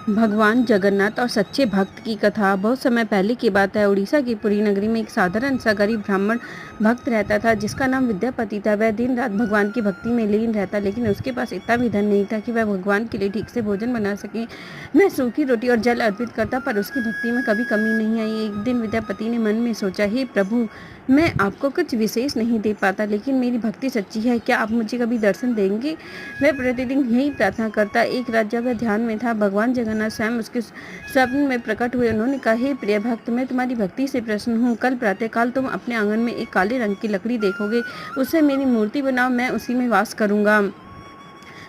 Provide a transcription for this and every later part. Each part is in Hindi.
भगवान जगन्नाथ और सच्चे भक्त की कथा। बहुत समय पहले की बात है। उड़ीसा की पुरी नगरी में एक साधारण सा गरीब ब्राह्मण भक्त रहता था, जिसका नाम विद्यापति था। वह दिन रात भगवान की भक्ति में लीन रहता, लेकिन उसके पास इतना भी धन नहीं था कि वह भगवान के लिए ठीक से भोजन बना सके। वह सूखी रोटी और जल अर्पित करता, पर उसकी भक्ति में कभी कमी नहीं आई। एक दिन विद्यापति ने मन में सोचा, हे प्रभु, मैं आपको कुछ विशेष नहीं दे पाता, लेकिन मेरी भक्ति सच्ची है। क्या आप मुझे कभी दर्शन देंगे? वह प्रतिदिन यही प्रार्थना करता। एक रात जब वह ध्यान में था, भगवान जगन्नाथ स्वयं उसके स्वप्न में प्रकट हुए। उन्होंने कहा, हे प्रिय भक्त, मैं तुम्हारी भक्ति से प्रसन्न हूँ। कल प्रातःकाल तुम अपने आंगन में एक काले रंग की लकड़ी देखोगे। उससे मेरी मूर्ति बनाओ, मैं उसी में वास करूंगा।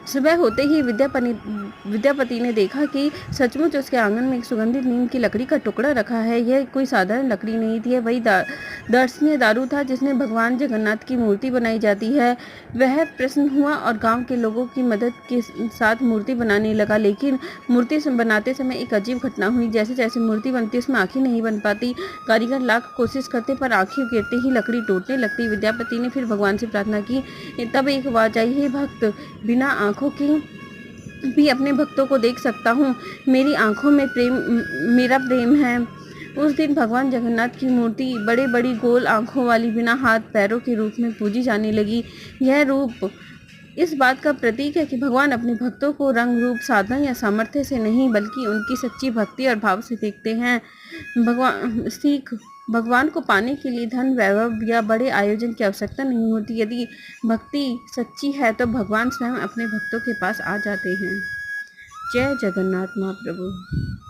सुबह होते ही विद्यापति ने देखा कि सचमुच उसके आंगन में एक सुगंधित नीम की लकड़ी का टुकड़ा रखा है। यह कोई साधारण लकड़ी नहीं थी, वही दर्शनीय दारू था जिसने भगवान जगन्नाथ की मूर्ति बनाई जाती है। वह प्रसन्न हुआ और गांव के लोगों की मदद के साथ मूर्ति बनाने लगा। लेकिन मूर्ति बनाते समय एक अजीब घटना हुई। जैसे जैसे मूर्ति बनती, उसमें आंखें नहीं बन पाती। कारीगर लाख कोशिश करते, पर आंखें गिरते ही लकड़ी टूटने लगती। विद्यापति ने फिर भगवान से प्रार्थना की। तब एक आवाज आई, हे भक्त, बिना आंखों की भी अपने भक्तों को देख सकता हूँ। मेरी आंखों में मेरा प्रेम है। उस दिन भगवान जगन्नाथ की मूर्ति बड़े बड़ी गोल आंखों वाली, बिना हाथ पैरों के रूप में पूजी जाने लगी। यह रूप इस बात का प्रतीक है कि भगवान अपने भक्तों को रंग रूप, साधना या सामर्थ्य से नहीं, बल्कि उनकी सच्ची भक्ति और भाव से देखते हैं। भगवान को पाने के लिए धन, वैभव या बड़े आयोजन की आवश्यकता नहीं होती। यदि भक्ति सच्ची है तो भगवान स्वयं अपने भक्तों के पास आ जाते हैं। जय जगन्नाथ महाप्रभु।